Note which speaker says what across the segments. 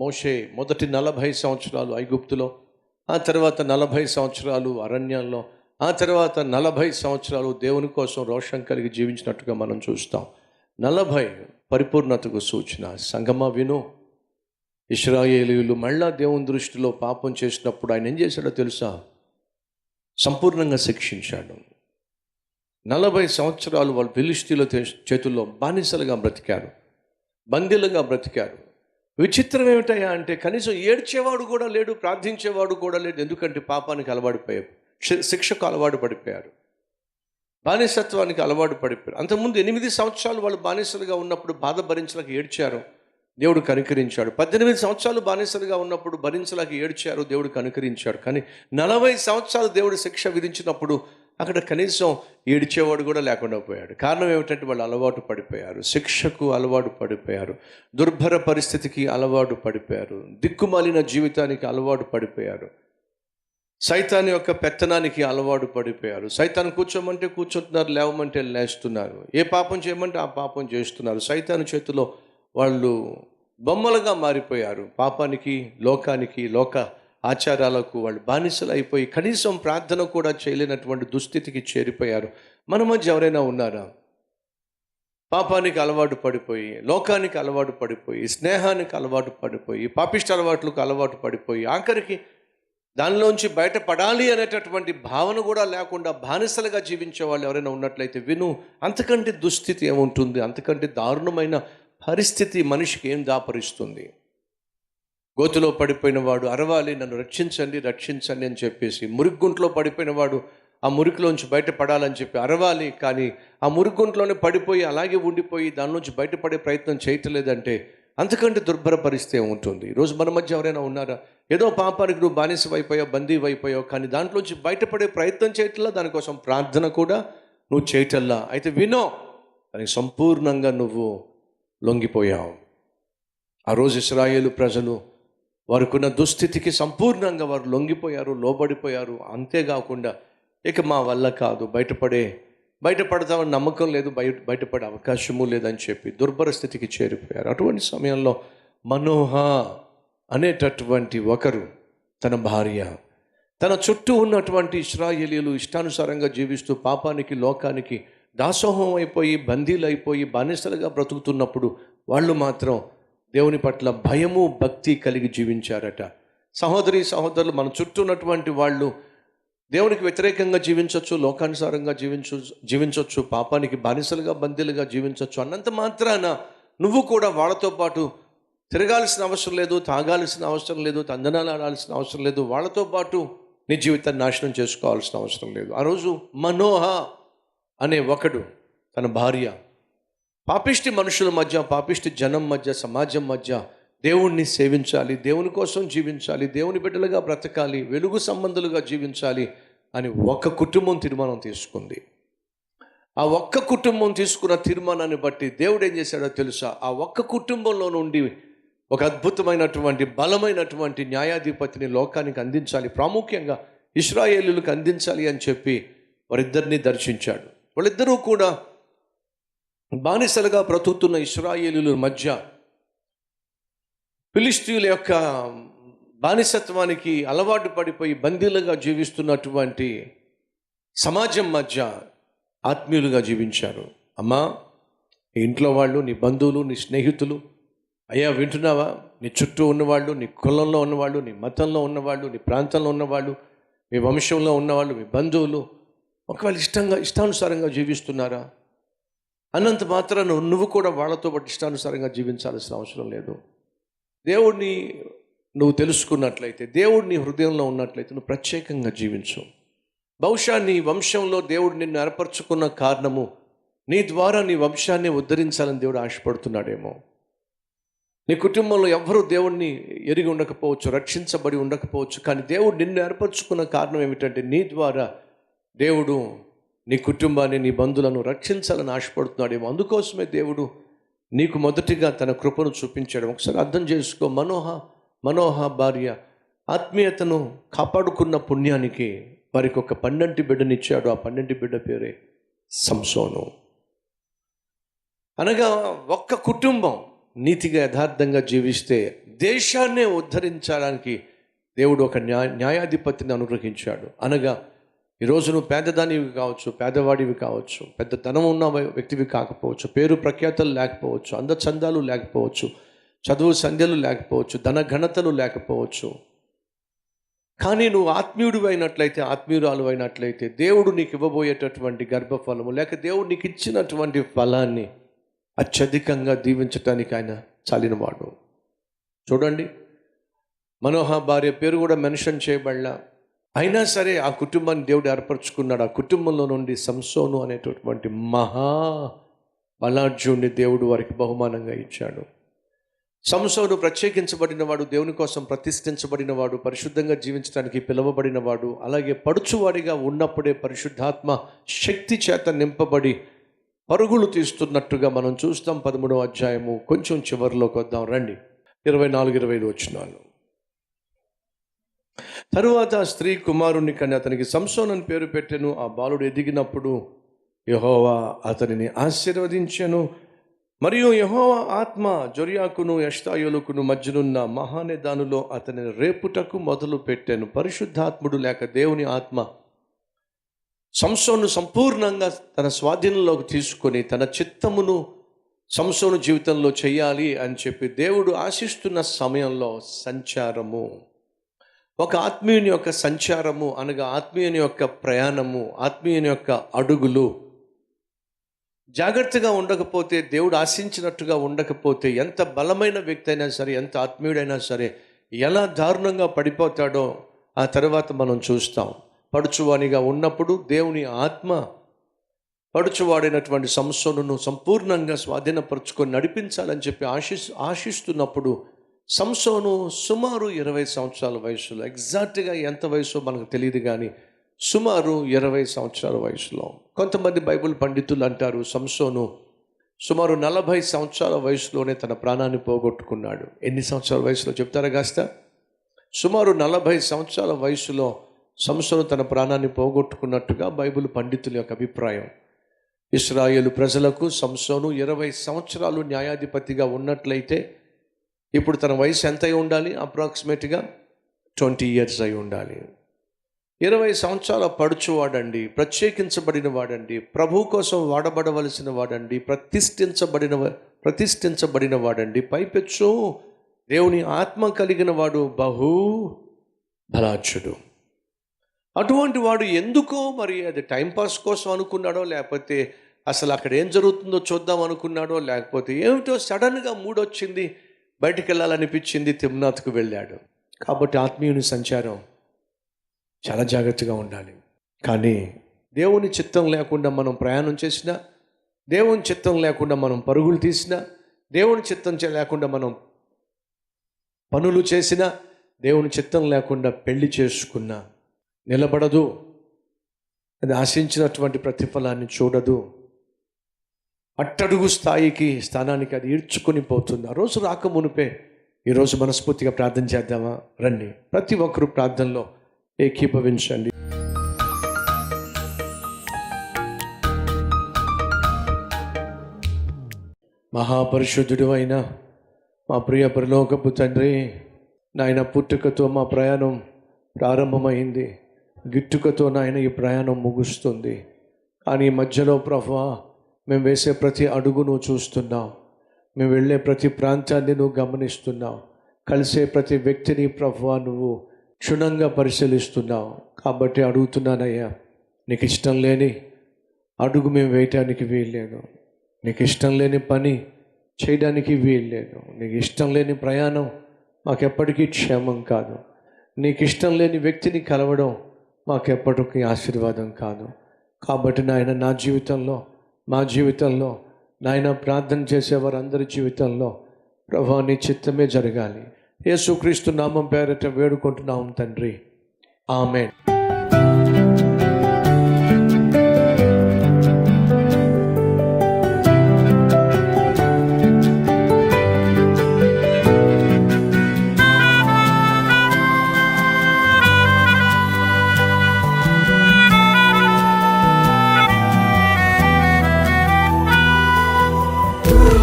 Speaker 1: మోషే మొదటి 40 సంవత్సరాలు ఐగుప్తులో, ఆ తర్వాత 40 సంవత్సరాలు అరణ్యంలో, ఆ తర్వాత 40 సంవత్సరాలు దేవుని కోసం రోషం కలిగి జీవించినట్టుగా మనం చూస్తాం. 40 పరిపూర్ణతకు సూచన. సంగమా విను, ఇశ్రాయేలీయులు మళ్ళా దేవుని దృష్టిలో పాపం చేసినప్పుడు ఆయన ఏం చేశాడో తెలుసా? సంపూర్ణంగా శిక్షించాడు. 40 సంవత్సరాలు వాళ్ళు ఫిలిష్తీయుల చేతుల్లో బానిసలుగా బ్రతికారు, బందీలుగా బ్రతికారు. విచిత్రం ఏమిటయ్యా అంటే కనీసం ఏడ్చేవాడు కూడా లేడు, ప్రార్థించేవాడు కూడా లేడు. ఎందుకంటే పాపానికి అలవాటు పోయారు, శిక్షకు అలవాటు పడిపోయారు, బానిసత్వానికి అలవాటు పడిపోయారు. అంతకుముందు 8 సంవత్సరాలు వాళ్ళు బానిసలుగా ఉన్నప్పుడు బాధ భరించలేక ఏడ్చారు, దేవుడు కనికరించాడు. 18 సంవత్సరాలు బానిసలుగా ఉన్నప్పుడు భరించలేక ఏడ్చారు, దేవుడు కనికరించాడు. కానీ 40 సంవత్సరాలు దేవుడు శిక్ష విధించినప్పుడు అక్కడ కనీసం ఏడ్చేవాడు కూడా లేకుండా పోయాడు. కారణం ఏమిటంటే వాళ్ళు అలవాటు పడిపోయారు, శిక్షకు అలవాటు పడిపోయారు, దుర్భర పరిస్థితికి అలవాటు పడిపోయారు, దిక్కుమాలిన జీవితానికి అలవాటు పడిపోయారు, సైతాన్ యొక్క పెత్తనానికి అలవాటు పడిపోయారు. సైతాన్ కూర్చోమంటే కూర్చుంటున్నారు, లేవమంటే లేస్తున్నారు, ఏ పాపం చేయమంటే ఆ పాపం చేస్తున్నారు. సైతాన్ చేతిలో వాళ్ళు బొమ్మలుగా మారిపోయారు. పాపానికి, లోకానికి, లోక ఆచారాలకు వాళ్ళు బానిసలు అయిపోయి కనీసం ప్రార్థన కూడా చేయలేనటువంటి దుస్థితికి చేరిపోయారు. మన మధ్య ఎవరైనా ఉన్నారా? పాపానికి అలవాటు పడిపోయి, లోకానికి అలవాటు పడిపోయి, స్నేహానికి అలవాటు పడిపోయి, పాపిష్ట అలవాట్లకు అలవాటు పడిపోయి, ఆఖరికి దానిలోంచి బయటపడాలి అనేటటువంటి భావన కూడా లేకుండా బానిసలుగా జీవించే వాళ్ళు ఎవరైనా ఉన్నట్లయితే విను, అంతకంటే దుస్థితి ఏముంటుంది? అంతకంటే దారుణమైన పరిస్థితి మనిషికి ఏం దాపరిస్తుంది? గోతులో పడిపోయిన వాడు అరవాలి, నన్ను రక్షించండి రక్షించండి అని చెప్పేసి. మురిగుంట్లో పడిపోయిన వాడు ఆ మురికిలోంచి బయటపడాలని చెప్పి అరవాలి, కానీ ఆ మురిగుంట్లోనే పడిపోయి అలాగే ఉండిపోయి దానిలోంచి బయటపడే ప్రయత్నం చేయట్లేదంటే అంతకంటే దుర్భర పరిస్థితి ఉంటుంది. ఈరోజు మన మధ్య ఎవరైనా ఉన్నారా? ఏదో పాపానికి నువ్వు బానిసవైపోయావు, బందీవైపోయావు, కానీ దాంట్లోంచి బయటపడే ప్రయత్నం చేయట్లా, దానికోసం ప్రార్థన కూడా నువ్వు చేయటల్లా. అయితే వినో, దానికి సంపూర్ణంగా నువ్వు లొంగిపోయావు. ఆ రోజు ఇశ్రాయేలు ప్రజలు వారికున్న దుస్థితికి సంపూర్ణంగా వారు లొంగిపోయారు, లోబడిపోయారు. అంతేకాకుండా ఇక మా వల్ల కాదు, బయటపడతామని నమ్మకం లేదు, బయటపడే అవకాశము లేదని చెప్పి దుర్భర స్థితికి చేరిపోయారు. అటువంటి సమయంలో మనోహ అనేటటువంటి ఒకరు తన భార్య, తన చుట్టూ ఉన్నటువంటి ఇశ్రాయేలీయులు ఇష్టానుసారంగా జీవిస్తూ పాపానికి, లోకానికి దాసోహం అయిపోయి, బందీలు అయిపోయి, బానిసలుగా బ్రతుకుతున్నప్పుడు వాళ్ళు మాత్రం దేవుని పట్ల భయము, భక్తి కలిగి జీవించారట. సహోదరులు, మన చుట్టూ ఉన్నటువంటి వాళ్ళు దేవునికి వ్యతిరేకంగా జీవించవచ్చు, లోకానుసారంగా జీవించవచ్చు, పాపానికి బానిసలుగా, బందీలుగా జీవించవచ్చు. అన్నంత మాత్రాన నువ్వు కూడా వాళ్ళతో పాటు తిరగాల్సిన అవసరం లేదు, తాగాల్సిన అవసరం లేదు, తందనాలు ఆడాల్సిన అవసరం లేదు, వాళ్ళతో పాటు నీ జీవితాన్ని నాశనం చేసుకోవాల్సిన అవసరం లేదు. ఆ రోజు మనోహ అనే ఒకడు తన భార్య పాపిష్టి మనుషుల మధ్య, పాపిష్టి జనం మధ్య, సమాజం మధ్య దేవుణ్ణి సేవించాలి, దేవుని కోసం జీవించాలి, దేవుని బిడ్డలుగా బ్రతకాలి, వెలుగు సంబంధులుగా జీవించాలి అని ఒక కుటుంబం తీర్మానం తీసుకుంది. ఆ ఒక్క కుటుంబం తీసుకున్న తీర్మానాన్ని బట్టి దేవుడు ఏం చేశాడో తెలుసా? ఆ ఒక్క కుటుంబంలో నుండి ఒక అద్భుతమైనటువంటి, బలమైనటువంటి న్యాయాధిపతిని లోకానికి అందించాలి, ప్రాముఖ్యంగా ఇశ్రాయేలీయులకు అందించాలి అని చెప్పి వారిద్దరిని దర్శించాడు. వాళ్ళిద్దరూ కూడా బానిసలుగా బ్రతుకుతున్న ఇశ్రాయేలీయుల మధ్య, ఫిలిష్తీయుల యొక్క బానిసత్వానికి అలవాటు పడిపోయి బందీలుగా జీవిస్తున్నటువంటి సమాజం మధ్య ఆత్మీయులుగా జీవించారు. అమ్మా, నీ ఇంట్లో వాళ్ళు, నీ బంధువులు, నీ స్నేహితులు, అయ్యా వింటున్నావా? నీ చుట్టూ ఉన్నవాళ్ళు, నీ కులంలో ఉన్నవాళ్ళు, నీ మతంలో ఉన్నవాళ్ళు, నీ ప్రాంతంలో ఉన్నవాళ్ళు, మీ వంశంలో ఉన్నవాళ్ళు, మీ బంధువులు ఒకవేళ ఇష్టానుసారంగా జీవిస్తున్నారా? అన్నంత మాత్రాన నువ్వు కూడా వాళ్ళతో పాటు ఇష్టానుసారంగా జీవించాల్సిన అవసరం లేదు. దేవుడిని నువ్వు తెలుసుకున్నట్లయితే, దేవుడు నీ హృదయంలో ఉన్నట్లయితే నువ్వు ప్రత్యేకంగా జీవించు. బహుశా నీ వంశంలో దేవుడు నిన్ను ఏర్పరచుకున్న కారణము నీ ద్వారా నీ వంశాన్ని ఉద్ధరించాలని దేవుడు ఆశపడుతున్నాడేమో. నీ కుటుంబంలో ఎవ్వరూ దేవుణ్ణి ఎరిగి ఉండకపోవచ్చు, రక్షించబడి ఉండకపోవచ్చు, కానీ దేవుడు నిన్ను ఏర్పరచుకున్న కారణం ఏమిటంటే నీ ద్వారా దేవుడు నీ కుటుంబాన్ని, నీ బంధువులను రక్షించాలని ఆశపడుతున్నాడేమో. అందుకోసమే దేవుడు నీకు మొదటిగా తన కృపను చూపించాడు. ఒకసారి అర్థం చేసుకో. మనోహ భార్య ఆత్మీయతను కాపాడుకున్న పుణ్యానికి వారికి ఒక 12 బిడ్డనిచ్చాడు. ఆ 12 బిడ్డ పేరే సంసోను. అనగా ఒక్క కుటుంబం నీతిగా యథార్థంగా జీవిస్తే దేశాన్నే ఉద్ధరించడానికి దేవుడు ఒక న్యాయాధిపతిని అనుగ్రహించాడు. అనగా ఈరోజు నువ్వు పేదదానివి కావచ్చు, పేదవాడివి కావచ్చు, పెద్ద ధనం ఉన్న వ్యక్తివి కాకపోవచ్చు, పేరు ప్రఖ్యాతలు లేకపోవచ్చు, అందచందాలు లేకపోవచ్చు, చదువు సంధ్యలు లేకపోవచ్చు, ధన ఘనతలు లేకపోవచ్చు, కానీ నువ్వు ఆత్మీయుడు అయినట్లయితే, ఆత్మీయురాలు అయినట్లయితే దేవుడు నీకు ఇవ్వబోయేటటువంటి గర్భఫలము లేక దేవుడు నీకు ఇచ్చినటువంటి ఫలాన్ని అత్యధికంగా దీవించటానికి ఆయన చాలినవాడు. చూడండి, మనోహ భార్య పేరు కూడా మెన్షన్ చేయబడలా, అయినా సరే ఆ కుటుంబాన్ని దేవుడు ఏర్పరచుకున్నాడు. ఆ కుటుంబంలో నుండి సంసోను అనేటటువంటి మహా బలాఢ్యుణ్ణి దేవుడు వారికి బహుమానంగా ఇచ్చాడు. సంసోను ప్రత్యేకించబడినవాడు, దేవుని కోసం ప్రతిష్ఠించబడినవాడు, పరిశుద్ధంగా జీవించడానికి పిలువబడినవాడు. అలాగే పడుచువాడిగా ఉన్నప్పుడే పరిశుద్ధాత్మ శక్తి చేత నింపబడి పరుగులు తీస్తున్నట్టుగా మనం చూస్తాం. 13వ అధ్యాయము కొంచెం చివరిలోకి వద్దాం రండి. 24-25 వచనాలు. తరువాత ఆ స్త్రీ కుమారుని కని అతనికి సంసోను అని పేరు పెట్టెను. ఆ బాలుడు ఎదిగినప్పుడు యెహోవా అతనిని ఆశీర్వదించెను. మరియు యెహోవా ఆత్మ జొర్యాకును ఎష్తాయోలుకును మధ్యనున్న మహానేదానులో అతని రేపుటకు మొదలు పెట్టాను. పరిశుద్ధాత్ముడు లేక దేవుని ఆత్మ సంసోను సంపూర్ణంగా తన స్వాధీనంలోకి తీసుకొని తన చిత్తమును సంసోను జీవితంలో చేయాలి అని చెప్పి దేవుడు ఆశిస్తున్న సమయంలో సంచారము, ఒక ఆత్మీయుని యొక్క సంచారము అనగా ఆత్మీయుని యొక్క ప్రయాణము, ఆత్మీయుని యొక్క అడుగులు జాగ్రత్తగా ఉండకపోతే, దేవుడు ఆశించినట్టుగా ఉండకపోతే, ఎంత బలమైన వ్యక్తి అయినా సరే, ఎంత ఆత్మీయుడైనా సరే ఎలా దారుణంగా పడిపోతాడో ఆ తర్వాత మనం చూస్తాం. పడుచువానిగా ఉన్నప్పుడు దేవుని ఆత్మ పడుచువాడైనటువంటి సంసోనును సంపూర్ణంగా స్వాధీనపరుచుకొని నడిపించాలని చెప్పి ఆశిస్తున్నప్పుడు సంసోను సుమారు 20 సంవత్సరాల వయసులో, ఎగ్జాక్ట్గా ఎంత వయసో మనకు తెలియదు కానీ సుమారు 20 సంవత్సరాల వయసులో, కొంతమంది బైబిల్ పండితులు అంటారు సంసోను సుమారు 40 సంవత్సరాల వయసులోనే తన ప్రాణాన్ని పోగొట్టుకున్నాడు. ఎన్ని సంవత్సరాల వయసులో చెప్తారా కాస్త? సుమారు 40 సంవత్సరాల వయసులో సంసోను తన ప్రాణాన్ని పోగొట్టుకున్నట్టుగా బైబిల్ పండితుల యొక్క అభిప్రాయం. ఇశ్రాయేలు ప్రజలకు సంసోను 20 సంవత్సరాలు న్యాయాధిపతిగా ఉన్నట్లయితే ఇప్పుడు తన వయసు ఎంత అయి ఉండాలి? అప్రాక్సిమేట్గా 20 years అయి ఉండాలి. 20 సంవత్సరాల పడుచువాడండి, ప్రత్యేకించబడిన వాడండి, ప్రభు కోసం వాడబడవలసిన వాడండి, ప్రతిష్ఠించబడిన వాడండి, పైపెచ్చు దేవుని ఆత్మ కలిగిన వాడు, బహు బలాఢ్యుడు. అటువంటి వాడు ఎందుకో మరి అది టైంపాస్ కోసం అనుకున్నాడో, లేకపోతే అసలు అక్కడ ఏం జరుగుతుందో చూద్దాం అనుకున్నాడో, లేకపోతే ఏమిటో సడన్గా మూడొచ్చింది, బయటికి వెళ్ళాలనిపించింది, తిమ్నాథ్కు వెళ్ళాడు. కాబట్టి ఆత్మీయుని సంచారం చాలా జాగ్రత్తగా ఉండాలి. కానీ దేవుని చిత్తం లేకుండా మనం ప్రయాణం చేసినా, దేవుని చిత్తం లేకుండా మనం పరుగులు తీసినా, దేవుని చిత్తం లేకుండా మనం పనులు చేసినా, దేవుని చిత్తం లేకుండా పెళ్లి చేసుకున్నా నిలబడదు. అది ఆశించినటువంటి ప్రతిఫలాన్ని చూడదు. అట్టడుగు స్థానానికి అది ఈడ్చుకొని పోతుంది. ఆ రోజు రాకమునిపే ఈరోజు మనస్ఫూర్తిగా ప్రార్థన చేద్దామా? రండి, ప్రతి ఒక్కరూ ప్రార్థనలో ఏకీభవించండి. మహాపరిశుద్ధుడు అయిన మా ప్రియ పరలోకపు తండ్రి, నాయన పుట్టుకతో మా ప్రయాణం ప్రారంభమైంది, గిట్టుకతో నాయన ఈ ప్రయాణం ముగుస్తుంది. కానీ ఈ మధ్యలో ప్రభువా మేము వేసే ప్రతి అడుగు నువ్వు చూస్తున్నావు, మేము వెళ్ళే ప్రతి ప్రాంతాన్ని నువ్వు గమనిస్తున్నావు, కలిసే ప్రతి వ్యక్తిని ప్రభువా నువ్వు క్షుణ్ణంగా పరిశీలిస్తున్నావు. కాబట్టి అడుగుతున్నానయ్యా, నీకు ఇష్టం లేని అడుగు మేము వేయటానికి వీల్లేదు, నీకు ఇష్టం లేని పని చేయడానికి వీల్లేదు, నీకు ఇష్టం లేని ప్రయాణం మాకెప్పటికీ క్షేమం కాదు, నీకు ఇష్టం లేని వ్యక్తిని కలవడం మాకెప్పటికీ ఆశీర్వాదం కాదు. కాబట్టి నాయన నా జీవితంలో, మా జీవితంలో, నాయన ప్రార్థన చేసేవారందరి జీవితంలో ప్రభువా నీ చిత్తమే జరగాలి. యేసుక్రీస్తు నామం పేరట వేడుకుంటున్నాం తండ్రి, ఆమేన్.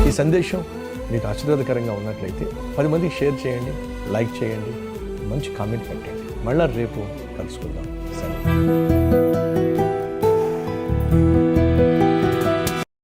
Speaker 1: ఈ సందేశం
Speaker 2: మీకు ఆశీర్వాదకరంగా ఉన్నట్లయితే 10 మందికి షేర్ చేయండి, లైక్ చేయండి, మంచి కామెంట్ పెట్టండి. మళ్ళీ రేపు కలుసుకుందాం. సరే.